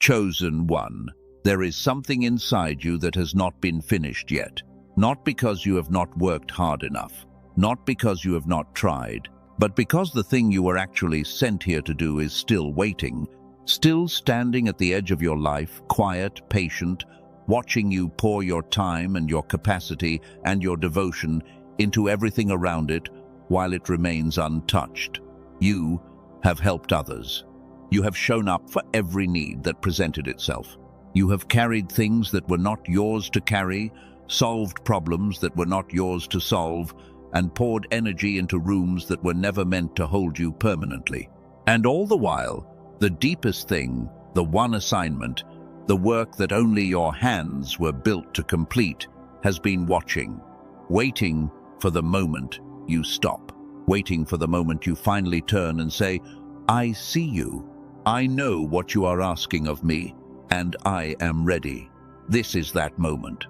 Chosen one. There is something inside you that has not been finished yet. Not because you have not worked hard enough, not because you have not tried, but because the thing you were actually sent here to do is still waiting, still standing at the edge of your life, quiet, patient, watching you pour your time and your capacity and your devotion into everything around it while it remains untouched. You have helped others. You have shown up for every need that presented itself. You have carried things that were not yours to carry, solved problems that were not yours to solve, and poured energy into rooms that were never meant to hold you permanently. And all the while, the deepest thing, the one assignment, the work that only your hands were built to complete, has been watching, waiting for the moment you stop, waiting for the moment you finally turn and say, "I see you. I know what you are asking of me, and I am ready." This is that moment.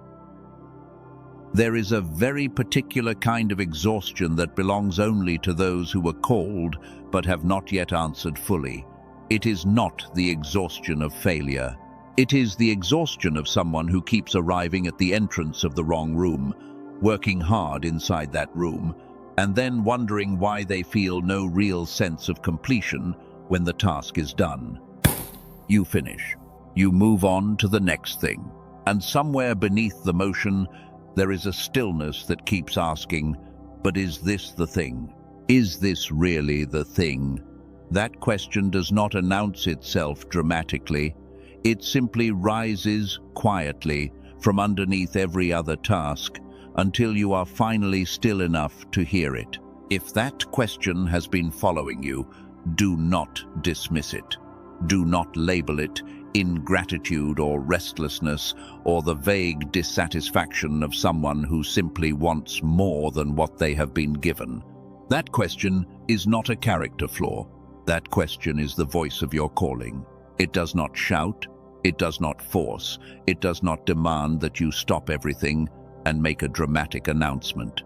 There is a very particular kind of exhaustion that belongs only to those who were called but have not yet answered fully. It is not the exhaustion of failure. It is the exhaustion of someone who keeps arriving at the entrance of the wrong room, working hard inside that room, and then wondering why they feel no real sense of completion when the task is done. You finish. You move on to the next thing. And somewhere beneath the motion, there is a stillness that keeps asking, but is this the thing? Is this really the thing? That question does not announce itself dramatically. It simply rises quietly from underneath every other task until you are finally still enough to hear it. If that question has been following you, do not dismiss it. Do not label it ingratitude or restlessness or the vague dissatisfaction of someone who simply wants more than what they have been given. That question is not a character flaw. That question is the voice of your calling. It does not shout, it does not force, it does not demand that you stop everything and make a dramatic announcement.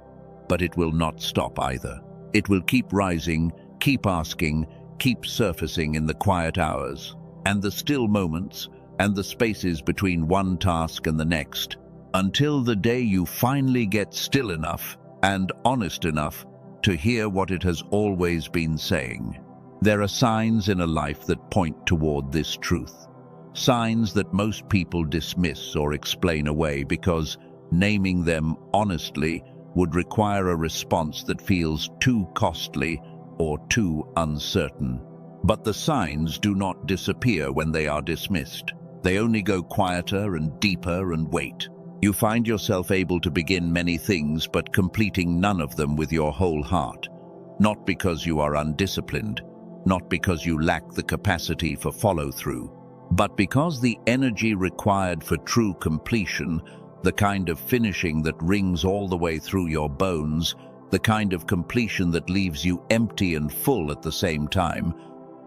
But it will not stop either. It will keep rising, keep asking, keep surfacing in the quiet hours, and the still moments, and the spaces between one task and the next, until the day you finally get still enough and honest enough to hear what it has always been saying. There are signs in a life that point toward this truth, signs that most people dismiss or explain away because naming them honestly would require a response that feels too costly or too uncertain. But the signs do not disappear when they are dismissed. They only go quieter and deeper and wait. You find yourself able to begin many things but completing none of them with your whole heart. Not because you are undisciplined, not because you lack the capacity for follow-through, but because the energy required for true completion, the kind of finishing that rings all the way through your bones, the kind of completion that leaves you empty and full at the same time,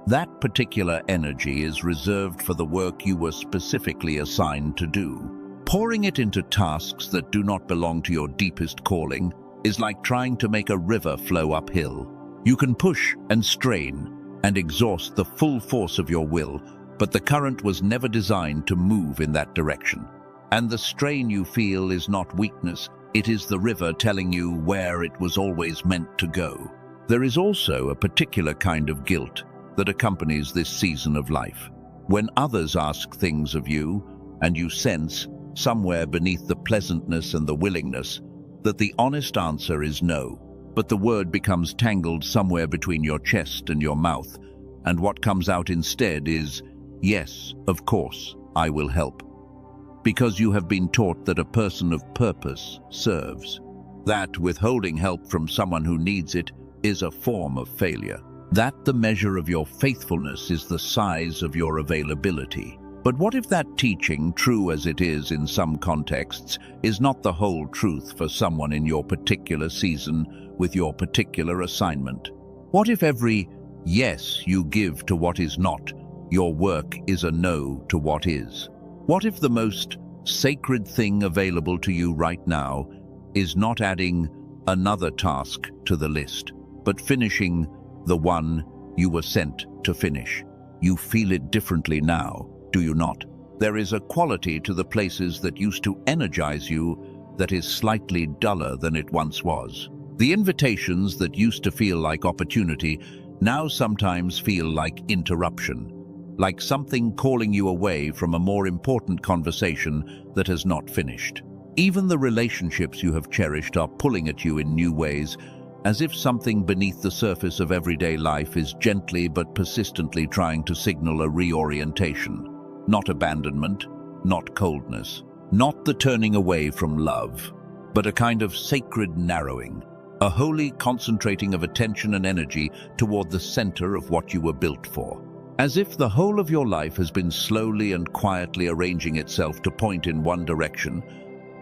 that particular energy is reserved for the work you were specifically assigned to do. Pouring it into tasks that do not belong to your deepest calling is like trying to make a river flow uphill. You can push and strain and exhaust the full force of your will, but the current was never designed to move in that direction. And the strain you feel is not weakness, it is the river telling you where it was always meant to go. There is also a particular kind of guilt that accompanies this season of life. When others ask things of you, and you sense, somewhere beneath the pleasantness and the willingness, that the honest answer is no, but the word becomes tangled somewhere between your chest and your mouth, and what comes out instead is, "Yes, of course, I will help." Because you have been taught that a person of purpose serves. That withholding help from someone who needs it is a form of failure. That the measure of your faithfulness is the size of your availability. But what if that teaching, true as it is in some contexts, is not the whole truth for someone in your particular season with your particular assignment? What if every yes you give to what is not, your work is a no to what is? What if the most sacred thing available to you right now is not adding another task to the list, but finishing the one you were sent to finish? You feel it differently now. do you not? There is a quality to the places that used to energize you that is slightly duller than it once was. The invitations that used to feel like opportunity now sometimes feel like interruption, like something calling you away from a more important conversation that has not finished. Even the relationships you have cherished are pulling at you in new ways, as if something beneath the surface of everyday life is gently but persistently trying to signal a reorientation. Not abandonment, not coldness, not the turning away from love, but a kind of sacred narrowing, a holy concentrating of attention and energy toward the center of what you were built for. As if the whole of your life has been slowly and quietly arranging itself to point in one direction,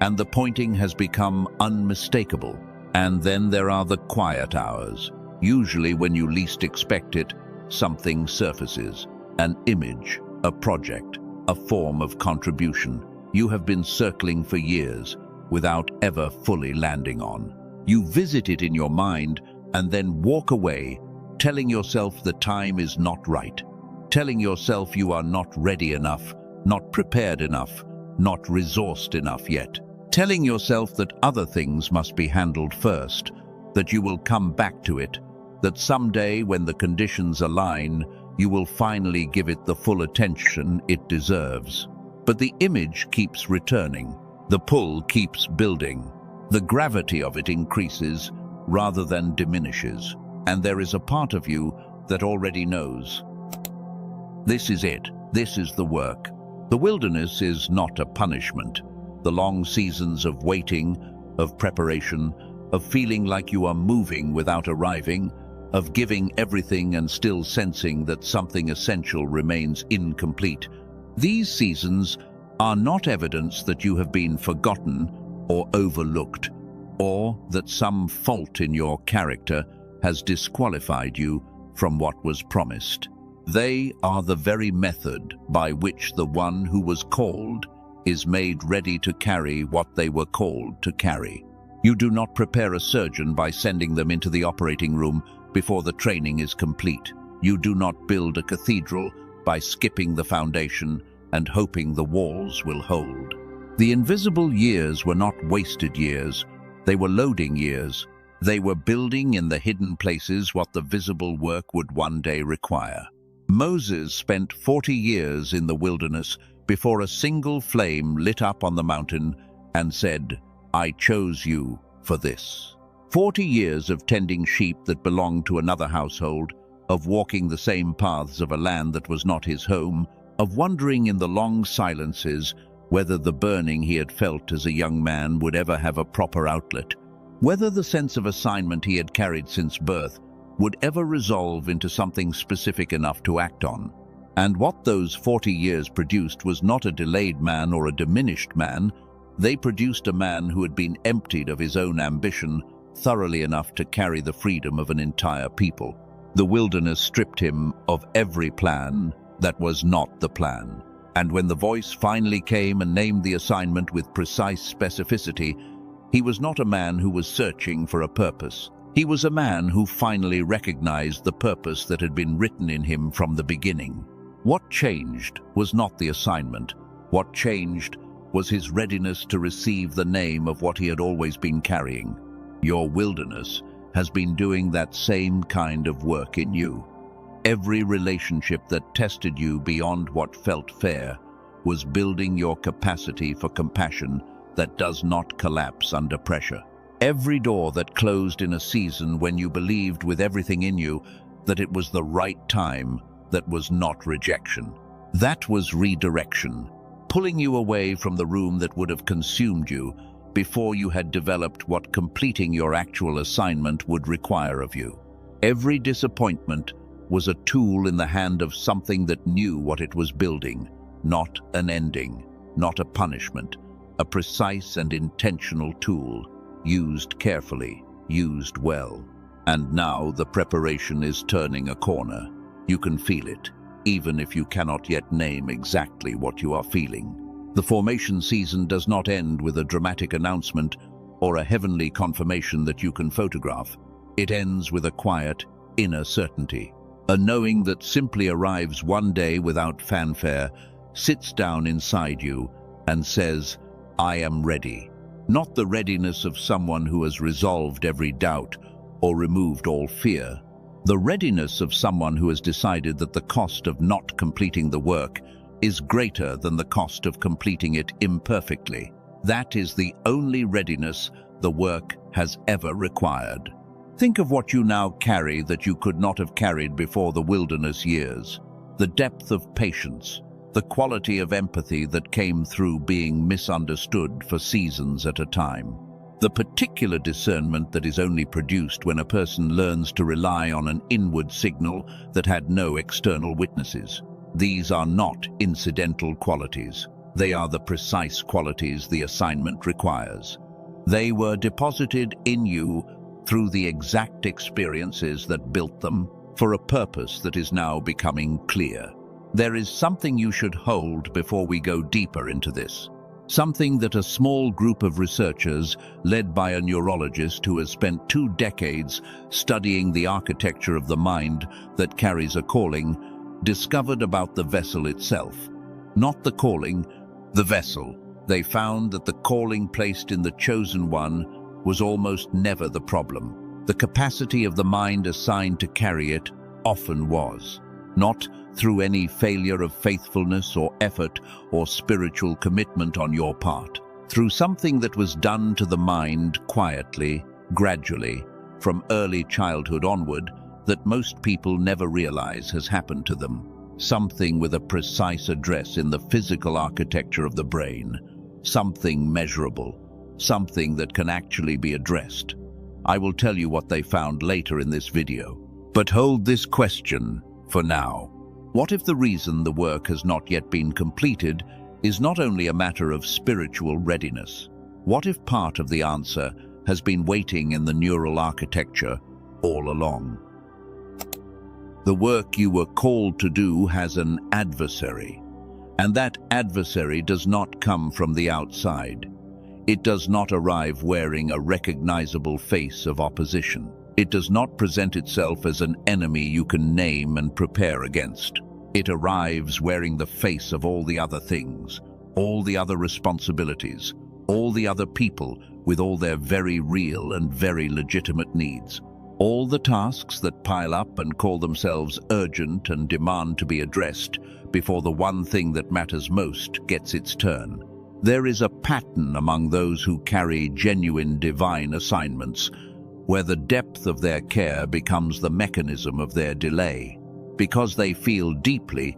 and the pointing has become unmistakable. And then there are the quiet hours. Usually when you least expect it, something surfaces. An image, a project, a form of contribution you have been circling for years without ever fully landing on. You visit it in your mind and then walk away, telling yourself the time is not right, telling yourself you are not ready enough, not prepared enough, not resourced enough yet, telling yourself that other things must be handled first, that you will come back to it, that someday when the conditions align, you will finally give it the full attention it deserves. But the image keeps returning. The pull keeps building. The gravity of it increases rather than diminishes. And there is a part of you that already knows. This is it. This is the work. The wilderness is not a punishment. The long seasons of waiting, of preparation, of feeling like you are moving without arriving, of giving everything and still sensing that something essential remains incomplete. These seasons are not evidence that you have been forgotten or overlooked, or that some fault in your character has disqualified you from what was promised. They are the very method by which the one who was called is made ready to carry what they were called to carry. You do not prepare a surgeon by sending them into the operating room before the training is complete. You do not build a cathedral by skipping the foundation and hoping the walls will hold. The invisible years were not wasted years. They were loading years. They were building in the hidden places what the visible work would one day require. Moses spent 40 years in the wilderness before a single flame lit up on the mountain and said, "I chose you for this." 40 years of tending sheep that belonged to another household, of walking the same paths of a land that was not his home, of wondering in the long silences whether the burning he had felt as a young man would ever have a proper outlet, whether the sense of assignment he had carried since birth would ever resolve into something specific enough to act on. And what those 40 years produced was not a delayed man or a diminished man. They produced a man who had been emptied of his own ambition thoroughly enough to carry the freedom of an entire people. The wilderness stripped him of every plan that was not the plan. And when the voice finally came and named the assignment with precise specificity, he was not a man who was searching for a purpose. He was a man who finally recognized the purpose that had been written in him from the beginning. What changed was not the assignment. What changed was his readiness to receive the name of what he had always been carrying. Your wilderness has been doing that same kind of work in you. Every relationship that tested you beyond what felt fair was building your capacity for compassion that does not collapse under pressure. Every door that closed in a season when you believed with everything in you that it was the right time, that was not rejection. That was redirection, pulling you away from the room that would have consumed you before you had developed what completing your actual assignment would require of you. Every disappointment was a tool in the hand of something that knew what it was building, not an ending, not a punishment, a precise and intentional tool, used carefully, used well. And now the preparation is turning a corner. You can feel it, even if you cannot yet name exactly what you are feeling. The formation season does not end with a dramatic announcement or a heavenly confirmation that you can photograph. It ends with a quiet, inner certainty, a knowing that simply arrives one day without fanfare, sits down inside you and says, "I am ready." Not the readiness of someone who has resolved every doubt or removed all fear. The readiness of someone who has decided that the cost of not completing the work is greater than the cost of completing it imperfectly. That is the only readiness the work has ever required. Think of what you now carry that you could not have carried before the wilderness years. The depth of patience, the quality of empathy that came through being misunderstood for seasons at a time. The particular discernment that is only produced when a person learns to rely on an inward signal that had no external witnesses. These are not incidental qualities. They are the precise qualities the assignment requires. They were deposited in you through the exact experiences that built them for a purpose that is now becoming clear. There is something you should hold before we go deeper into this. Something that a small group of researchers, led by a neurologist who has spent 2 decades studying the architecture of the mind that carries a calling, discovered about the vessel itself. Not the calling, the vessel. They found that the calling placed in the chosen one was almost never the problem. The capacity of the mind assigned to carry it often was. Not through any failure of faithfulness or effort or spiritual commitment on your part. Through something that was done to the mind quietly, gradually, from early childhood onward, that most people never realize has happened to them. Something with a precise address in the physical architecture of the brain. Something measurable. Something that can actually be addressed. I will tell you what they found later in this video. But hold this question for now. What if the reason the work has not yet been completed is not only a matter of spiritual readiness? What if part of the answer has been waiting in the neural architecture all along? The work you were called to do has an adversary, and that adversary does not come from the outside. It does not arrive wearing a recognizable face of opposition. It does not present itself as an enemy you can name and prepare against. It arrives wearing the face of all the other things, all the other responsibilities, all the other people with all their very real and very legitimate needs. All the tasks that pile up and call themselves urgent and demand to be addressed before the one thing that matters most gets its turn. There is a pattern among those who carry genuine divine assignments, where the depth of their care becomes the mechanism of their delay. Because they feel deeply,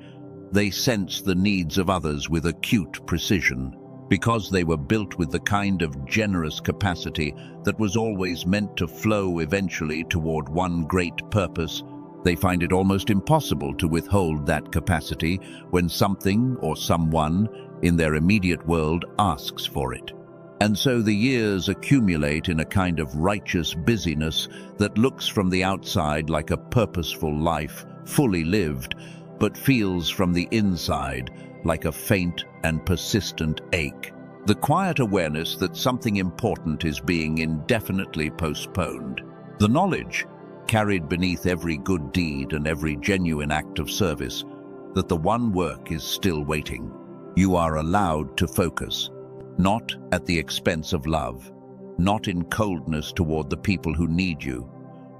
they sense the needs of others with acute precision. Because they were built with the kind of generous capacity that was always meant to flow eventually toward one great purpose, they find it almost impossible to withhold that capacity when something or someone in their immediate world asks for it. And so the years accumulate in a kind of righteous busyness that looks from the outside like a purposeful life, fully lived, but feels from the inside like a faint and persistent ache. The quiet awareness that something important is being indefinitely postponed. The knowledge, carried beneath every good deed and every genuine act of service, that the one work is still waiting. You are allowed to focus, not at the expense of love, not in coldness toward the people who need you,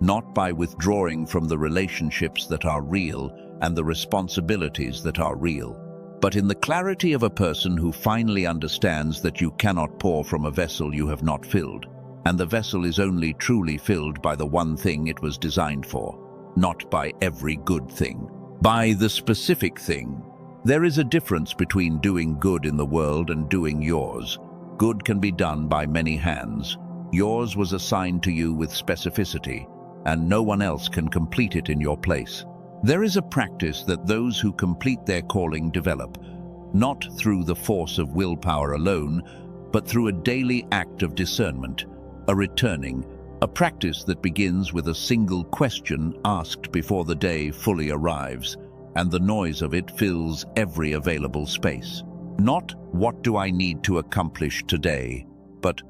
not by withdrawing from the relationships that are real and the responsibilities that are real, but in the clarity of a person who finally understands that you cannot pour from a vessel you have not filled, and the vessel is only truly filled by the one thing it was designed for, not by every good thing, by the specific thing. There is a difference between doing good in the world and doing yours. Good can be done by many hands. Yours was assigned to you with specificity, and no one else can complete it in your place. There is a practice that those who complete their calling develop, not through the force of willpower alone, but through a daily act of discernment, a returning, a practice that begins with a single question asked before the day fully arrives, and the noise of it fills every available space. Not what do I need to accomplish today, but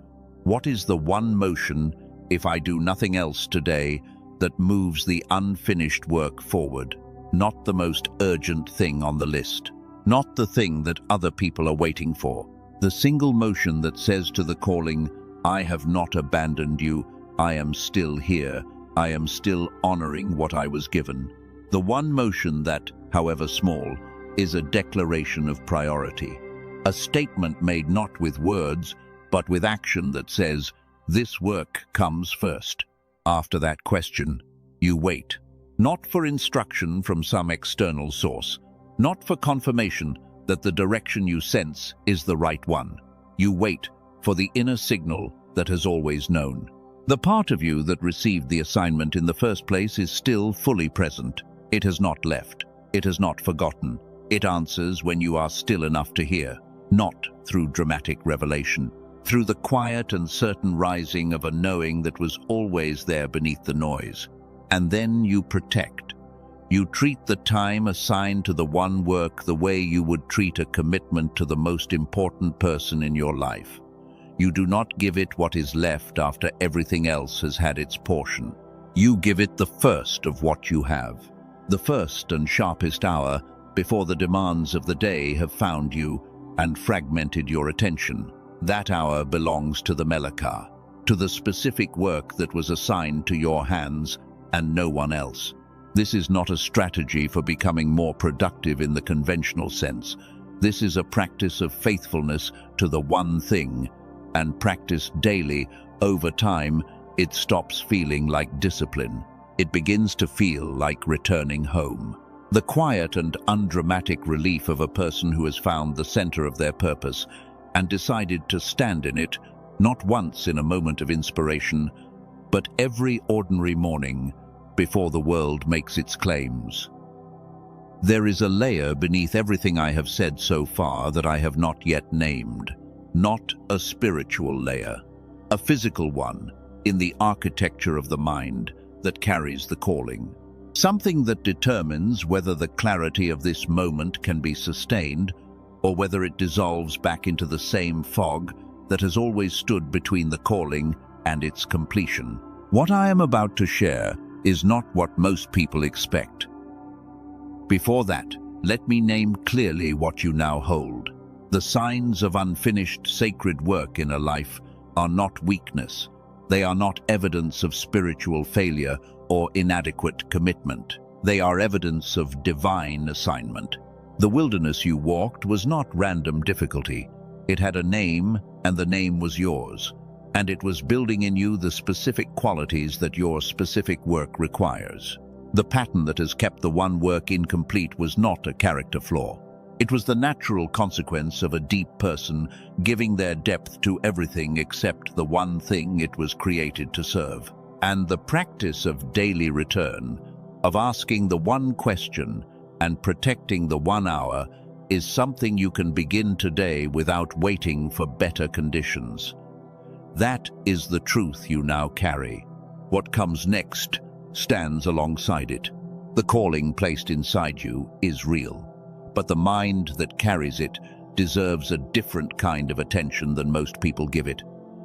what is the one motion, if I do nothing else today, that moves the unfinished work forward, not the most urgent thing on the list, not the thing that other people are waiting for. The single motion that says to the calling, "I have not abandoned you, I am still here, I am still honoring what I was given." The one motion that, however small, is a declaration of priority. A statement made not with words, but with action that says, "This work comes first." After that question, you wait. Not for instruction from some external source, not for confirmation that the direction you sense is the right one. You wait for the inner signal that has always known. The part of you that received the assignment in the first place is still fully present. It has not left. It has not forgotten. It answers when you are still enough to hear, not through dramatic revelation, through the quiet and certain rising of a knowing that was always there beneath the noise. And then you protect. You treat the time assigned to the one work the way you would treat a commitment to the most important person in your life. You do not give it what is left after everything else has had its portion. You give it the first of what you have, the first and sharpest hour before the demands of the day have found you and fragmented your attention. That hour belongs to the Melaka, to the specific work that was assigned to your hands and no one else. This is not a strategy for becoming more productive in the conventional sense. This is a practice of faithfulness to the one thing, and practiced daily, over time, it stops feeling like discipline. It begins to feel like returning home. The quiet and undramatic relief of a person who has found the center of their purpose and decided to stand in it, not once in a moment of inspiration, but every ordinary morning before the world makes its claims. There is a layer beneath everything I have said so far that I have not yet named. Not a spiritual layer, a physical one in the architecture of the mind that carries the calling. Something that determines whether the clarity of this moment can be sustained or whether it dissolves back into the same fog that has always stood between the calling and its completion. What I am about to share is not what most people expect. Before that, let me name clearly what you now hold. The signs of unfinished sacred work in a life are not weakness. They are not evidence of spiritual failure or inadequate commitment. They are evidence of divine assignment. The wilderness you walked was not random difficulty. It had a name, and the name was yours. And it was building in you the specific qualities that your specific work requires. The pattern that has kept the one work incomplete was not a character flaw. It was the natural consequence of a deep person giving their depth to everything except the one thing it was created to serve. And the practice of daily return, of asking the one question and protecting the 1 hour, is something you can begin today without waiting for better conditions. That is the truth you now carry. What comes next stands alongside it. The calling placed inside you is real, but the mind that carries it deserves a different kind of attention than most people give it.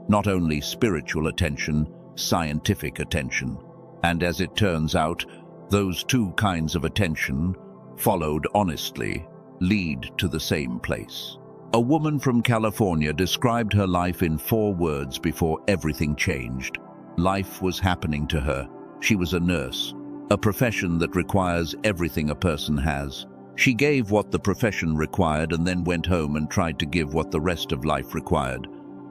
Not only spiritual attention, scientific attention. And as it turns out, those two kinds of attention, followed honestly, lead to the same place. A woman from California described her life in 4 words before everything changed. Life was happening to her. She was a nurse, a profession that requires everything a person has. She gave what the profession required and then went home and tried to give what the rest of life required.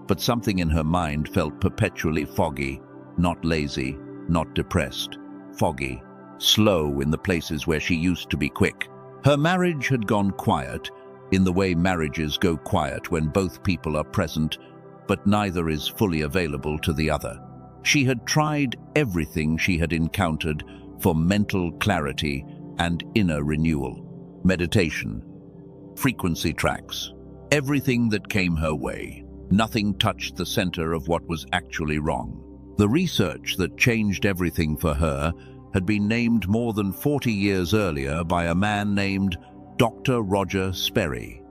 But something in her mind felt perpetually foggy, not lazy, not depressed, foggy, slow in the places where she used to be quick. Her marriage had gone quiet, in the way marriages go quiet when both people are present, but neither is fully available to the other. She had tried everything she had encountered for mental clarity and inner renewal. Meditation, frequency tracks, everything that came her way. Nothing touched the center of what was actually wrong. The research that changed everything for her had been named more than 40 years earlier by a man named Dr. Roger Sperry.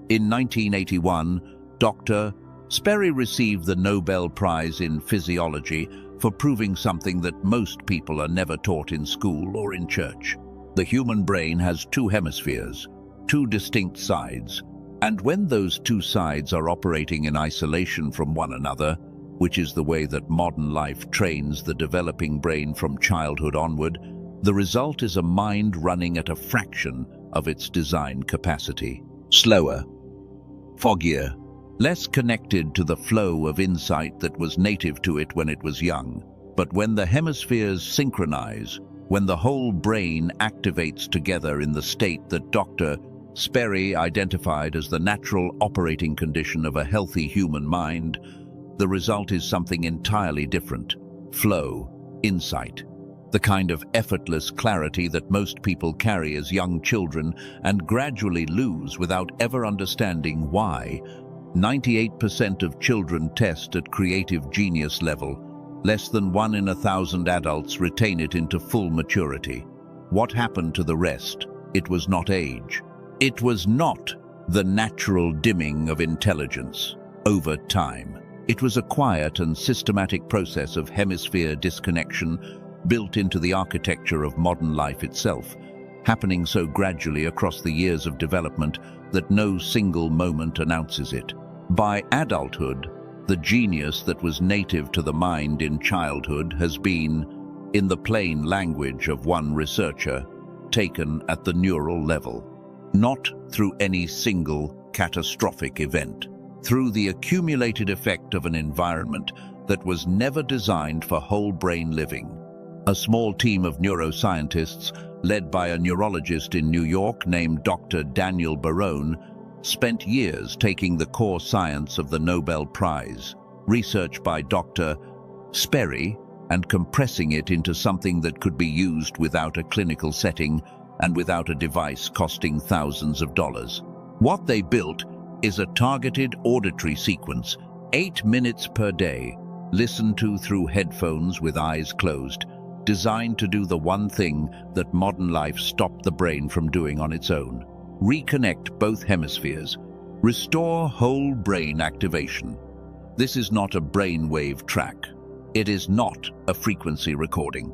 In 1981, Dr. Sperry received the Nobel Prize in Physiology for proving something that most people are never taught in school or in church. The human brain has 2 hemispheres, two distinct sides. And when those two sides are operating in isolation from one another, which is the way that modern life trains the developing brain from childhood onward, the result is a mind running at a fraction of its design capacity. Slower, foggier, less connected to the flow of insight that was native to it when it was young. But when the hemispheres synchronize, when the whole brain activates together in the state that Dr. Sperry identified as the natural operating condition of a healthy human mind, the result is something entirely different. Flow, insight, the kind of effortless clarity that most people carry as young children and gradually lose without ever understanding why. 98% of children test at creative genius level. Less than 1 in 1,000 adults retain it into full maturity. What happened to the rest? It was not age. It was not the natural dimming of intelligence over time. It was a quiet and systematic process of hemisphere disconnection built into the architecture of modern life itself, happening so gradually across the years of development that no single moment announces it. By adulthood, the genius that was native to the mind in childhood has been, in the plain language of one researcher, taken at the neural level. Not through any single catastrophic event, through the accumulated effect of an environment that was never designed for whole brain living. A small team of neuroscientists, led by a neurologist in New York named Dr. Daniel Barone, spent years taking the core science of the Nobel Prize, research by Dr. Sperry, and compressing it into something that could be used without a clinical setting and without a device costing thousands of dollars. What they built is a targeted auditory sequence, 8 minutes per day, listened to through headphones with eyes closed, designed to do the one thing that modern life stopped the brain from doing on its own: reconnect both hemispheres, restore whole brain activation. This is not a brainwave track. It is not a frequency recording.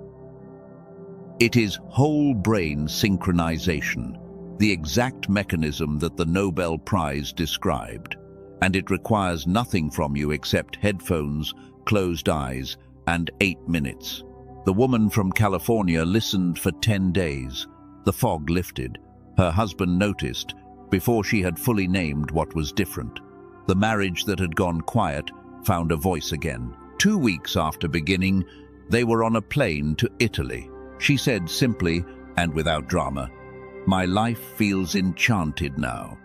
It is whole brain synchronization, the exact mechanism that the Nobel Prize described. And it requires nothing from you except headphones, closed eyes, and 8 minutes. The woman from California listened for 10 days. The fog lifted. Her husband noticed, before she had fully named what was different. The marriage that had gone quiet found a voice again. 2 weeks after beginning, they were on a plane to Italy. She said simply and without drama, "My life feels enchanted now."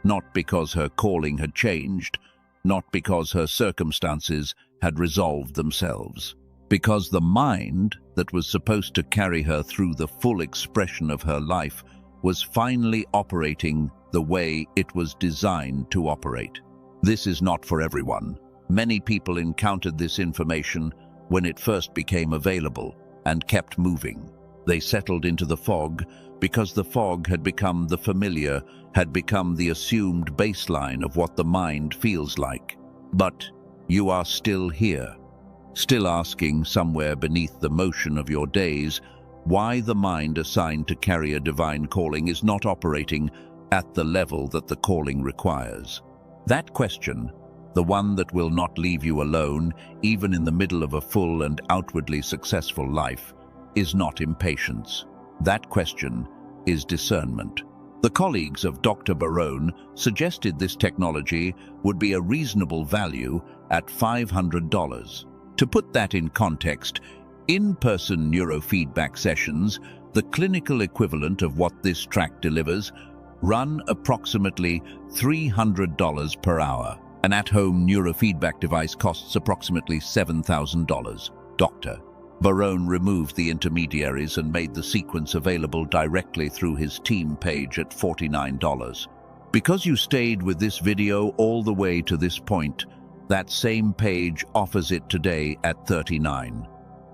Not because her calling had changed, not because her circumstances had resolved themselves. Because the mind that was supposed to carry her through the full expression of her life was finally operating the way it was designed to operate. This is not for everyone. Many people encountered this information when it first became available and kept moving. They settled into the fog because the fog had become the familiar, had become the assumed baseline of what the mind feels like. But you are still here, still asking somewhere beneath the motion of your days why the mind assigned to carry a divine calling is not operating at the level that the calling requires. That question, the one that will not leave you alone, even in the middle of a full and outwardly successful life, is not impatience. That question is discernment. The colleagues of Dr. Barone suggested this technology would be a reasonable value at $500. To put that in context, in-person neurofeedback sessions, the clinical equivalent of what this track delivers, run approximately $300 per hour. An at-home neurofeedback device costs approximately $7,000. Dr. Barone removed the intermediaries and made the sequence available directly through his team page at $49. Because you stayed with this video all the way to this point, that same page offers it today at $39.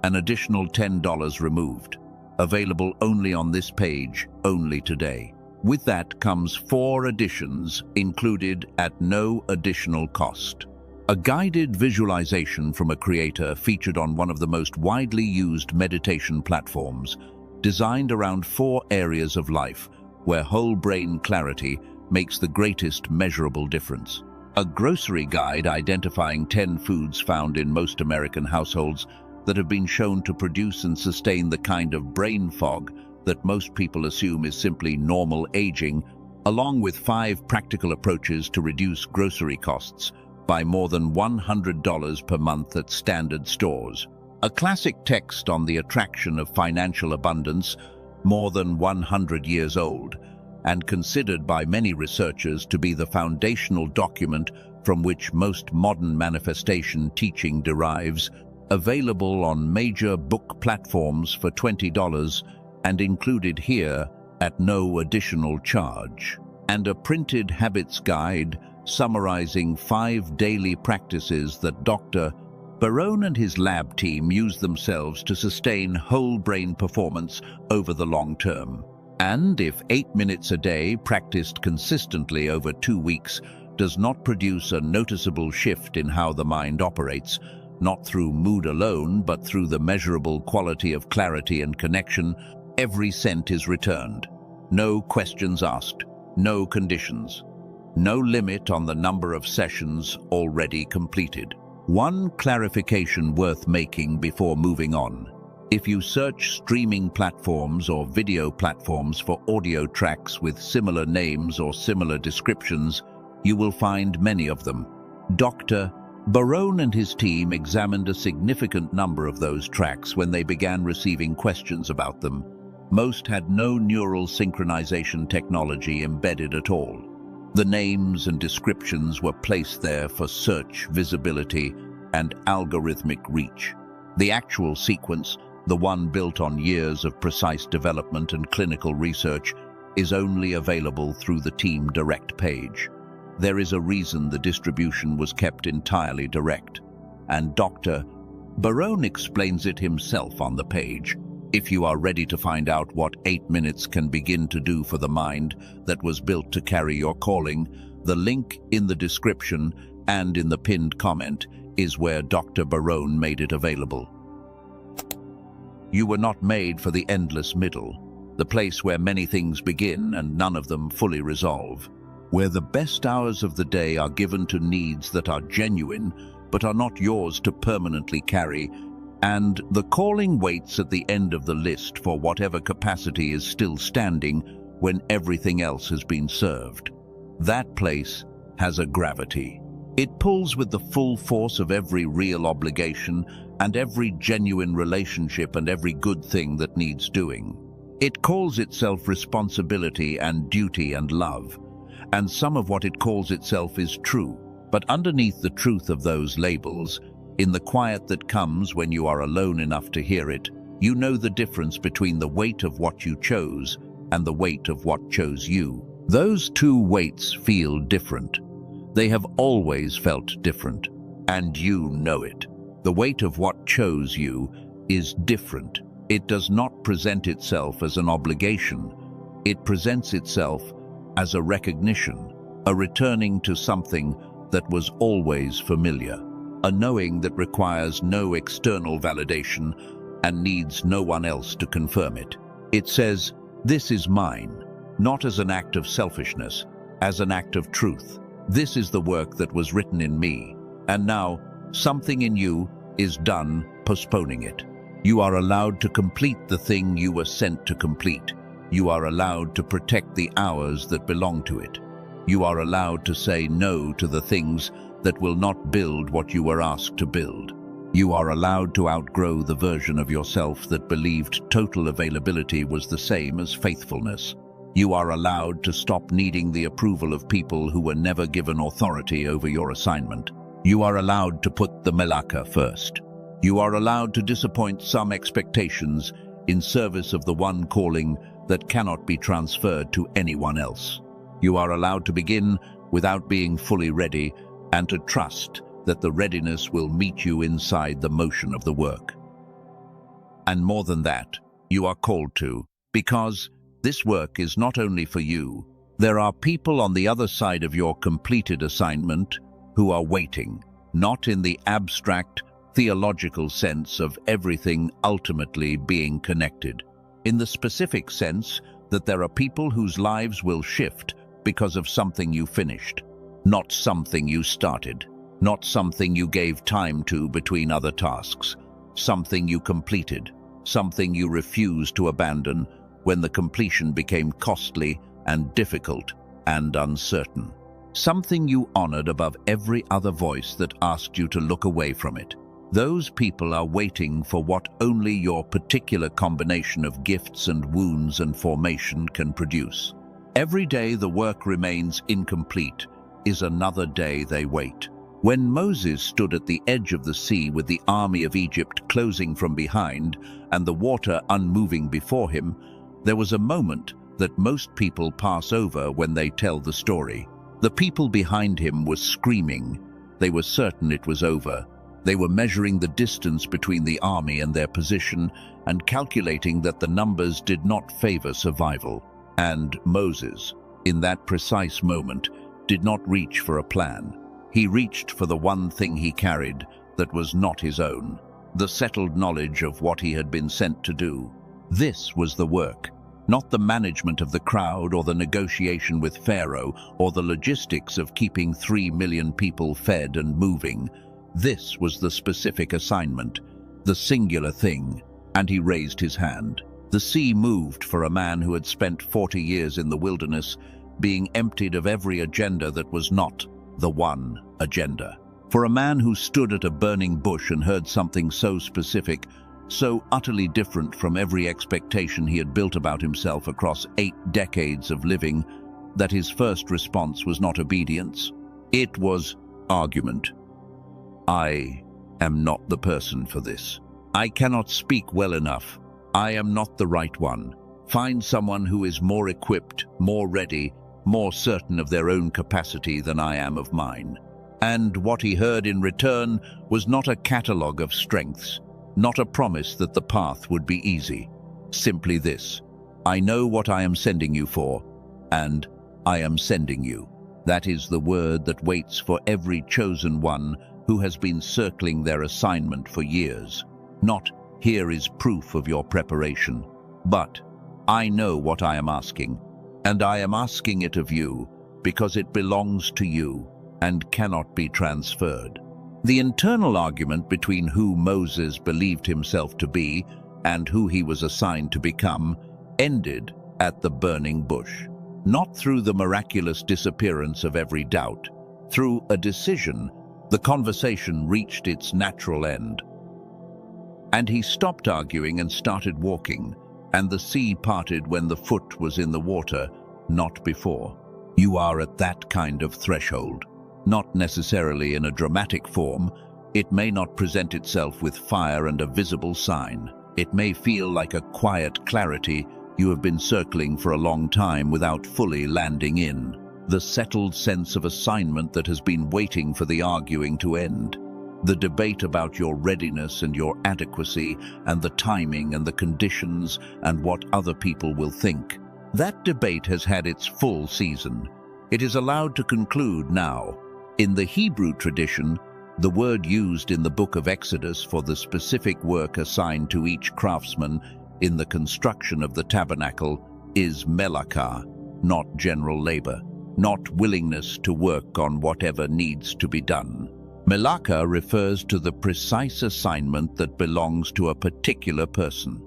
An additional $10 removed. Available only on this page, only today. With that comes 4 additions included at no additional cost. A guided visualization from a creator featured on one of the most widely used meditation platforms, designed around 4 areas of life: where whole brain clarity makes the greatest measurable difference. A grocery guide identifying 10 foods found in most American households that have been shown to produce and sustain the kind of brain fog that most people assume is simply normal aging, along with 5 practical approaches to reduce grocery costs by more than $100 per month at standard stores. A classic text on the attraction of financial abundance, more than 100 years old, and considered by many researchers to be the foundational document from which most modern manifestation teaching derives, available on major book platforms for $20 and included here at no additional charge. And a printed habits guide summarizing 5 daily practices that Dr. Barone and his lab team use themselves to sustain whole brain performance over the long term. And if 8 minutes a day practiced consistently over 2 weeks does not produce a noticeable shift in how the mind operates, not through mood alone, but through the measurable quality of clarity and connection, every cent is returned. No questions asked, no conditions, no limit on the number of sessions already completed. One clarification worth making before moving on. If you search streaming platforms or video platforms for audio tracks with similar names or similar descriptions, you will find many of them. Dr. Barone and his team examined a significant number of those tracks when they began receiving questions about them. Most had no neural synchronization technology embedded at all. The names and descriptions were placed there for search visibility and algorithmic reach. The actual sequence, the one built on years of precise development and clinical research, is only available through the Team Direct page. There is a reason the distribution was kept entirely direct, and Dr. Barone explains it himself on the page. If you are ready to find out what 8 minutes can begin to do for the mind that was built to carry your calling, the link in the description and in the pinned comment is where Dr. Barone made it available. You were not made for the endless middle, the place where many things begin and none of them fully resolve, where the best hours of the day are given to needs that are genuine but are not yours to permanently carry, and the calling waits at the end of the list for whatever capacity is still standing when everything else has been served. That place has a gravity. It pulls with the full force of every real obligation and every genuine relationship and every good thing that needs doing. It calls itself responsibility and duty and love, and some of what it calls itself is true. But underneath the truth of those labels, in the quiet that comes when you are alone enough to hear it, you know the difference between the weight of what you chose and the weight of what chose you. Those two weights feel different. They have always felt different, and you know it. The weight of what chose you is different. It does not present itself as an obligation. It presents itself as a recognition, a returning to something that was always familiar. A knowing that requires no external validation and needs no one else to confirm it. It says, "This is mine," not as an act of selfishness, as an act of truth. This is the work that was written in me, and now something in you is done postponing it. You are allowed to complete the thing you were sent to complete. You are allowed to protect the hours that belong to it. You are allowed to say no to the things that will not build what you were asked to build. You are allowed to outgrow the version of yourself that believed total availability was the same as faithfulness. You are allowed to stop needing the approval of people who were never given authority over your assignment. You are allowed to put the Melaka first. You are allowed to disappoint some expectations in service of the one calling that cannot be transferred to anyone else. You are allowed to begin without being fully ready and to trust that the readiness will meet you inside the motion of the work. And more than that, you are called to, because this work is not only for you. There are people on the other side of your completed assignment who are waiting, not in the abstract, theological sense of everything ultimately being connected. In the specific sense that there are people whose lives will shift because of something you finished, not something you started, not something you gave time to between other tasks, something you completed, something you refused to abandon when the completion became costly and difficult and uncertain. Something you honored above every other voice that asked you to look away from it. Those people are waiting for what only your particular combination of gifts and wounds and formation can produce. Every day the work remains incomplete is another day they wait. When Moses stood at the edge of the sea with the army of Egypt closing from behind and the water unmoving before him, there was a moment that most people pass over when they tell the story. The people behind him were screaming. They were certain it was over. They were measuring the distance between the army and their position and calculating that the numbers did not favor survival. And Moses, in that precise moment, did not reach for a plan. He reached for the one thing he carried that was not his own, the settled knowledge of what he had been sent to do. This was the work, not the management of the crowd or the negotiation with Pharaoh or the logistics of keeping 3 million people fed and moving. This was the specific assignment, the singular thing, and he raised his hand. The sea moved for a man who had spent 40 years in the wilderness, being emptied of every agenda that was not the one agenda. For a man who stood at a burning bush and heard something so specific, so utterly different from every expectation he had built about himself across 8 decades of living, that his first response was not obedience. It was argument. I am not the person for this. I cannot speak well enough. I am not the right one. Find someone who is more equipped, more ready, more certain of their own capacity than I am of mine. And what he heard in return was not a catalogue of strengths, not a promise that the path would be easy. Simply this: I know what I am sending you for, and I am sending you. That is the word that waits for every chosen one who has been circling their assignment for years. Not, here is proof of your preparation, but I know what I am asking, and I am asking it of you because it belongs to you and cannot be transferred. The internal argument between who Moses believed himself to be and who he was assigned to become ended at the burning bush. Not through the miraculous disappearance of every doubt. Through a decision, the conversation reached its natural end. And he stopped arguing and started walking, and the sea parted when the foot was in the water, not before. You are at that kind of threshold. Not necessarily in a dramatic form. It may not present itself with fire and a visible sign. It may feel like a quiet clarity you have been circling for a long time without fully landing in. The settled sense of assignment that has been waiting for the arguing to end. The debate about your readiness and your adequacy and the timing and the conditions and what other people will think. That debate has had its full season. It is allowed to conclude now. In the Hebrew tradition, the word used in the book of Exodus for the specific work assigned to each craftsman in the construction of the tabernacle is melakah, not general labor, not willingness to work on whatever needs to be done. Melakah refers to the precise assignment that belongs to a particular person,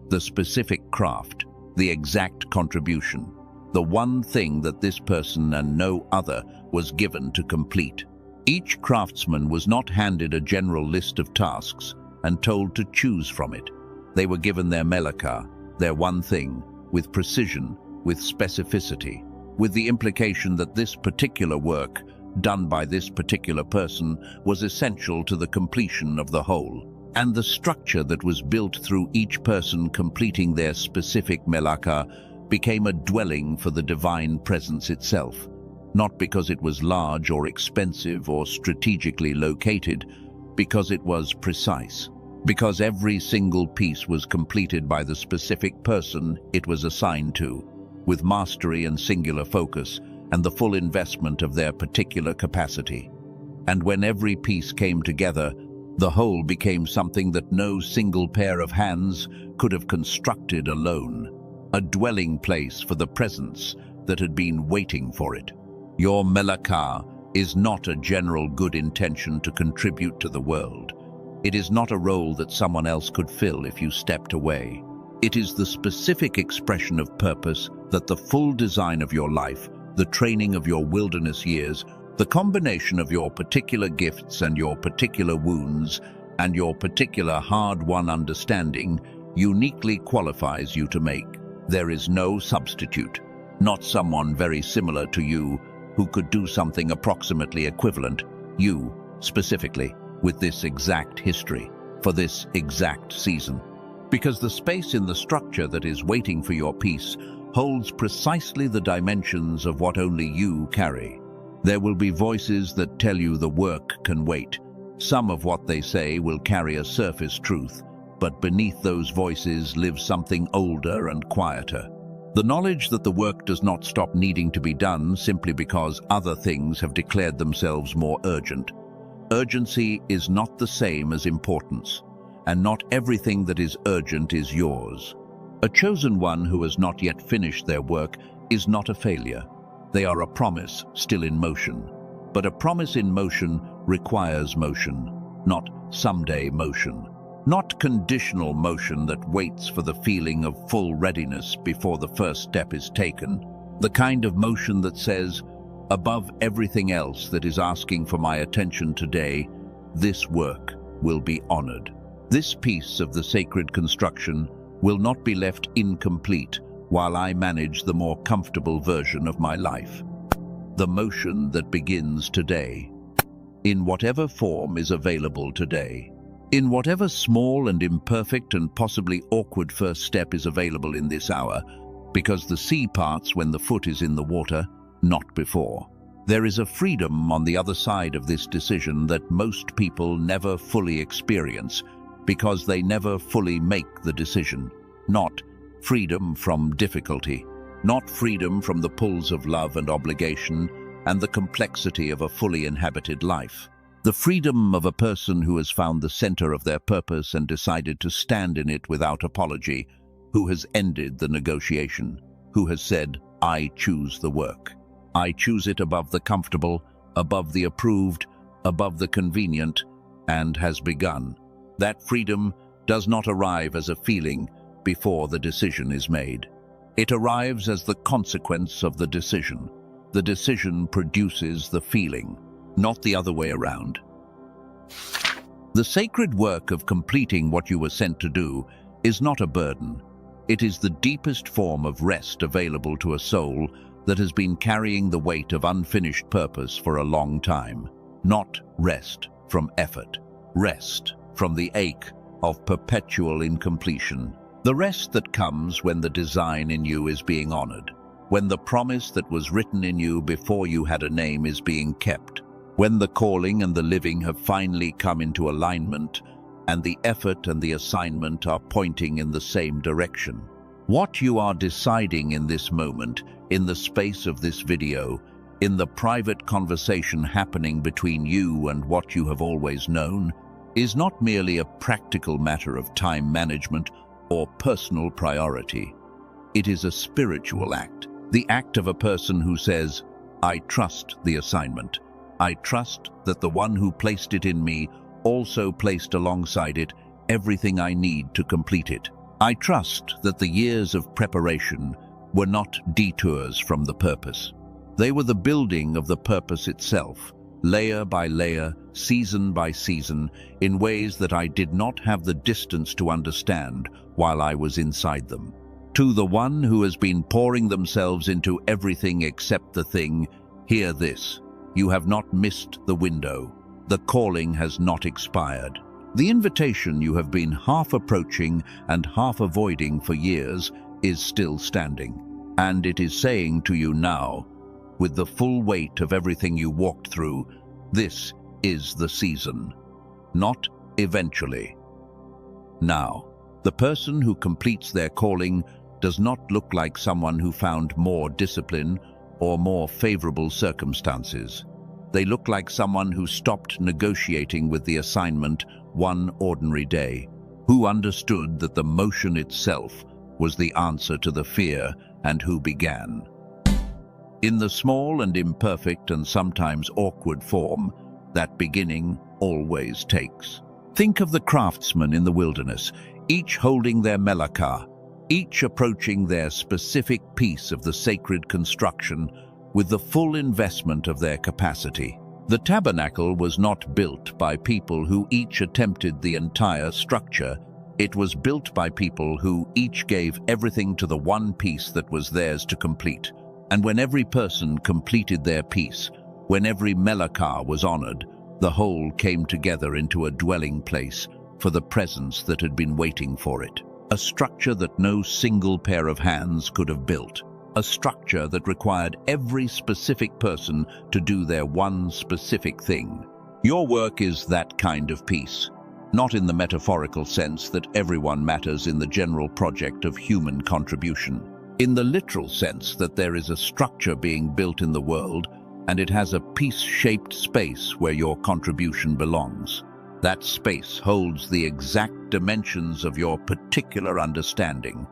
the specific craft, the exact contribution, the one thing that this person and no other was given to complete. Each craftsman was not handed a general list of tasks and told to choose from it. They were given their melakah, their one thing, with precision, with specificity, with the implication that this particular work, done by this particular person, was essential to the completion of the whole. And the structure that was built through each person completing their specific melakah became a dwelling for the divine presence itself, not because it was large or expensive or strategically located, because it was precise, because every single piece was completed by the specific person it was assigned to, with mastery and singular focus and the full investment of their particular capacity. And when every piece came together, the whole became something that no single pair of hands could have constructed alone. a dwelling place for the presence that had been waiting for it. Your Melaka is not a general good intention to contribute to the world. It is not a role that someone else could fill if you stepped away. It is the specific expression of purpose that the full design of your life, the training of your wilderness years, the combination of your particular gifts and your particular wounds and your particular hard-won understanding uniquely qualifies you to make. There is no substitute, not someone very similar to you who could do something approximately equivalent, you, specifically, with this exact history, for this exact season. Because the space in the structure that is waiting for your piece holds precisely the dimensions of what only you carry. There will be voices that tell you the work can wait. Some of what they say will carry a surface truth, but beneath those voices lives something older and quieter. The knowledge that the work does not stop needing to be done simply because other things have declared themselves more urgent. Urgency is not the same as importance, and not everything that is urgent is yours. A chosen one who has not yet finished their work is not a failure. They are a promise still in motion. But a promise in motion requires motion, not someday motion. Not conditional motion that waits for the feeling of full readiness before the first step is taken. The kind of motion that says, above everything else that is asking for my attention today, this work will be honored. This piece of the sacred construction will not be left incomplete while I manage the more comfortable version of my life. The motion that begins today, in whatever form is available today. In whatever small and imperfect and possibly awkward first step is available in this hour, because the sea parts when the foot is in the water, not before. There is a freedom on the other side of this decision that most people never fully experience, because they never fully make the decision. Not freedom from difficulty, not freedom from the pulls of love and obligation and the complexity of a fully inhabited life. The freedom of a person who has found the center of their purpose and decided to stand in it without apology, who has ended the negotiation, who has said, I choose the work. I choose it above the comfortable, above the approved, above the convenient, and has begun. That freedom does not arrive as a feeling before the decision is made. It arrives as the consequence of the decision. The decision produces the feeling, not the other way around. The sacred work of completing what you were sent to do is not a burden. It is the deepest form of rest available to a soul that has been carrying the weight of unfinished purpose for a long time. Not rest from effort, rest from the ache of perpetual incompletion. The rest that comes when the design in you is being honored, when the promise that was written in you before you had a name is being kept, when the calling and the living have finally come into alignment, and the effort and the assignment are pointing in the same direction. What you are deciding in this moment, in the space of this video, in the private conversation happening between you and what you have always known, is not merely a practical matter of time management or personal priority. It is a spiritual act, the act of a person who says, I trust the assignment. I trust that the one who placed it in me also placed alongside it everything I need to complete it. I trust that the years of preparation were not detours from the purpose. They were the building of the purpose itself, layer by layer, season by season, in ways that I did not have the distance to understand while I was inside them. To the one who has been pouring themselves into everything except the thing, hear this. You have not missed the window. The calling has not expired. The invitation you have been half approaching and half avoiding for years is still standing. And it is saying to you now, with the full weight of everything you walked through, this is the season. Not eventually. Now, the person who completes their calling does not look like someone who found more discipline or more favorable circumstances. They look like someone who stopped negotiating with the assignment one ordinary day, who understood that the motion itself was the answer to the fear and who began. In the small and imperfect and sometimes awkward form that beginning always takes. Think of the craftsmen in the wilderness, each holding their melaka, each approaching their specific piece of the sacred construction with the full investment of their capacity. The tabernacle was not built by people who each attempted the entire structure. It was built by people who each gave everything to the one piece that was theirs to complete. And when every person completed their piece, when every melaka was honored, the whole came together into a dwelling place for the presence that had been waiting for it. A structure that no single pair of hands could have built. A structure that required every specific person to do their one specific thing. Your work is that kind of piece. Not in the metaphorical sense that everyone matters in the general project of human contribution. In the literal sense that there is a structure being built in the world, and it has a piece-shaped space where your contribution belongs. That space holds the exact dimensions of your particular understanding,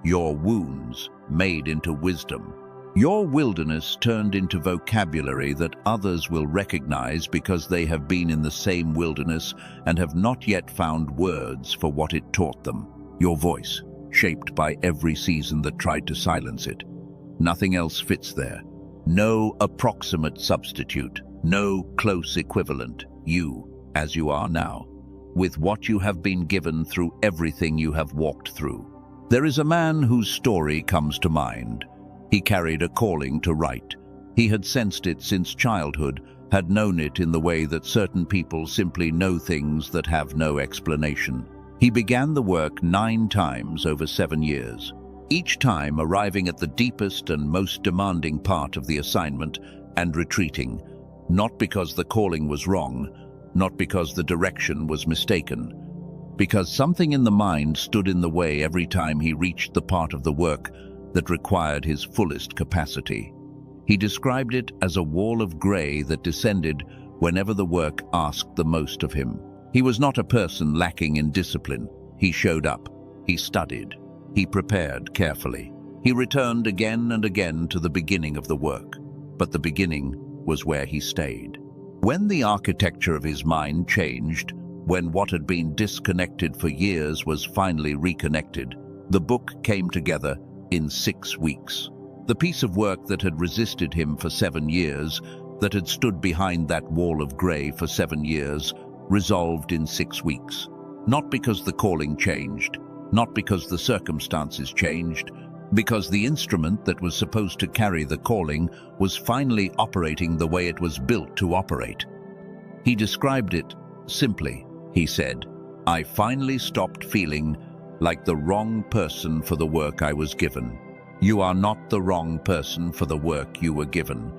your wounds made into wisdom, your wilderness turned into vocabulary that others will recognize because they have been in the same wilderness and have not yet found words for what it taught them, your voice, shaped by every season that tried to silence it. Nothing else fits there. No approximate substitute, no close equivalent. You, as you are now, with what you have been given through everything you have walked through. There is a man whose story comes to mind. He carried a calling to write. He had sensed it since childhood, had known it in the way that certain people simply know things that have no explanation. He began the work 9 times over 7 years, each time arriving at the deepest and most demanding part of the assignment and retreating, not because the calling was wrong, not because the direction was mistaken, because something in the mind stood in the way every time he reached the part of the work that required his fullest capacity. He described it as a wall of grey that descended whenever the work asked the most of him. He was not a person lacking in discipline. He showed up. He studied. He prepared carefully. He returned again and again to the beginning of the work, but the beginning was where he stayed. When the architecture of his mind changed, when what had been disconnected for years was finally reconnected, the book came together in 6 weeks. The piece of work that had resisted him for 7 years, that had stood behind that wall of grey for 7 years, resolved in 6 weeks. Not because the calling changed, not because the circumstances changed, because the instrument that was supposed to carry the calling was finally operating the way it was built to operate. He described it simply. He said, "I finally stopped feeling like the wrong person for the work I was given." You are not the wrong person for the work you were given.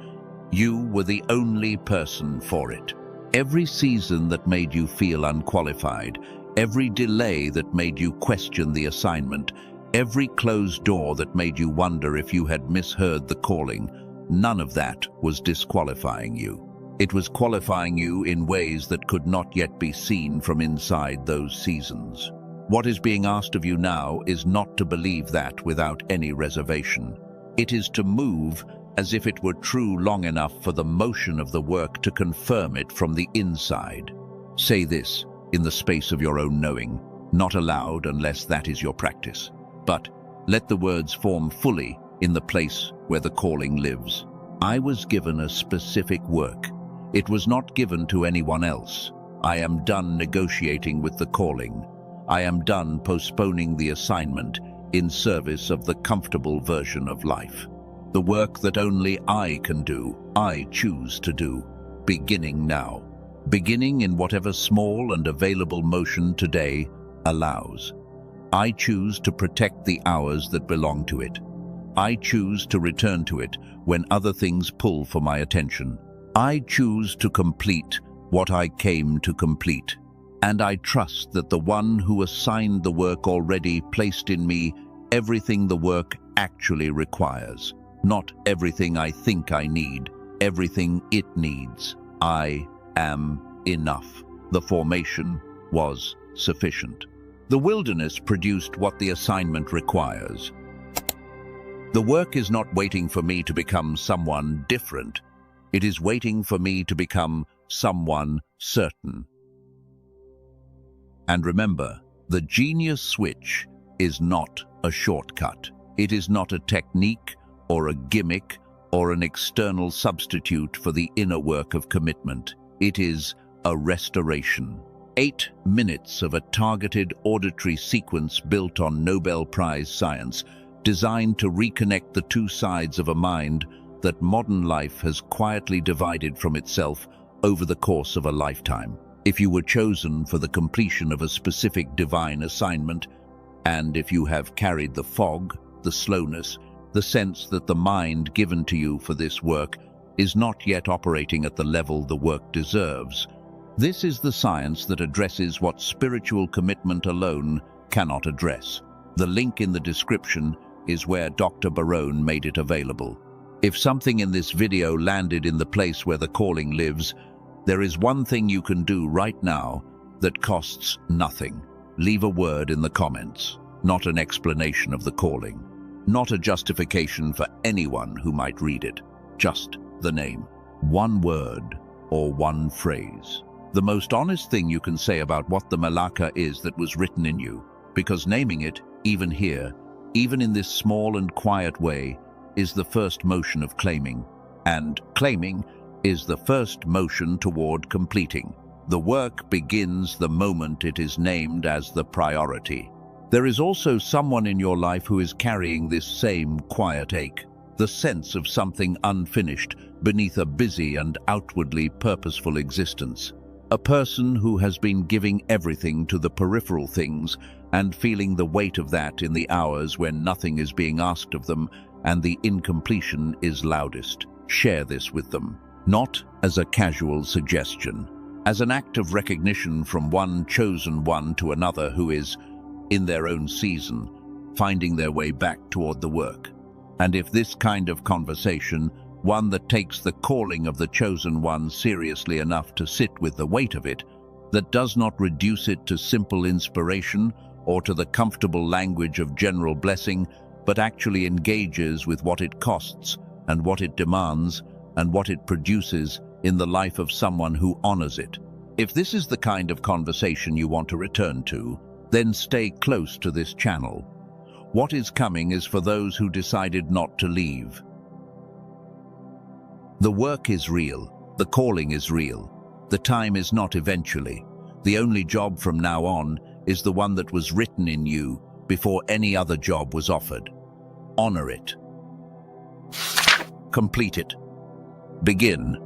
You were the only person for it. Every season that made you feel unqualified, every delay that made you question the assignment, every closed door that made you wonder if you had misheard the calling, none of that was disqualifying you. It was qualifying you in ways that could not yet be seen from inside those seasons. What is being asked of you now is not to believe that without any reservation. It is to move as if it were true long enough for the motion of the work to confirm it from the inside. Say this in the space of your own knowing, not aloud unless that is your practice. But let the words form fully in the place where the calling lives. I was given a specific work. It was not given to anyone else. I am done negotiating with the calling. I am done postponing the assignment in service of the comfortable version of life. The work that only I can do, I choose to do, beginning now. Beginning in whatever small and available motion today allows. I choose to protect the hours that belong to it. I choose to return to it when other things pull for my attention. I choose to complete what I came to complete. And I trust that the one who assigned the work already placed in me everything the work actually requires. Not everything I think I need, everything it needs. I am enough. The formation was sufficient. The wilderness produced what the assignment requires. The work is not waiting for me to become someone different. It is waiting for me to become someone certain. And remember, the genius switch is not a shortcut. It is not a technique or a gimmick or an external substitute for the inner work of commitment. It is a restoration. 8 minutes of a targeted auditory sequence built on Nobel Prize science, designed to reconnect the two sides of a mind that modern life has quietly divided from itself over the course of a lifetime. If you were chosen for the completion of a specific divine assignment, and if you have carried the fog, the slowness, the sense that the mind given to you for this work is not yet operating at the level the work deserves, this is the science that addresses what spiritual commitment alone cannot address. The link in the description is where Dr. Barone made it available. If something in this video landed in the place where the calling lives, there is one thing you can do right now that costs nothing. Leave a word in the comments, not an explanation of the calling, not a justification for anyone who might read it, just the name. One word or one phrase. The most honest thing you can say about what the Malaka is that was written in you, because naming it, even here, even in this small and quiet way, is the first motion of claiming, and claiming is the first motion toward completing. The work begins the moment it is named as the priority. There is also someone in your life who is carrying this same quiet ache, the sense of something unfinished beneath a busy and outwardly purposeful existence. A person who has been giving everything to the peripheral things and feeling the weight of that in the hours when nothing is being asked of them and the incompletion is loudest. Share this with them, not as a casual suggestion, as an act of recognition from one chosen one to another who is, in their own season, finding their way back toward the work. And if this kind of conversation, one that takes the calling of the chosen one seriously enough to sit with the weight of it, that does not reduce it to simple inspiration or to the comfortable language of general blessing, but actually engages with what it costs and what it demands and what it produces in the life of someone who honors it. If this is the kind of conversation you want to return to, then stay close to this channel. What is coming is for those who decided not to leave. The work is real. The calling is real. The time is not eventually. The only job from now on is the one that was written in you before any other job was offered. Honor it. Complete it. Begin.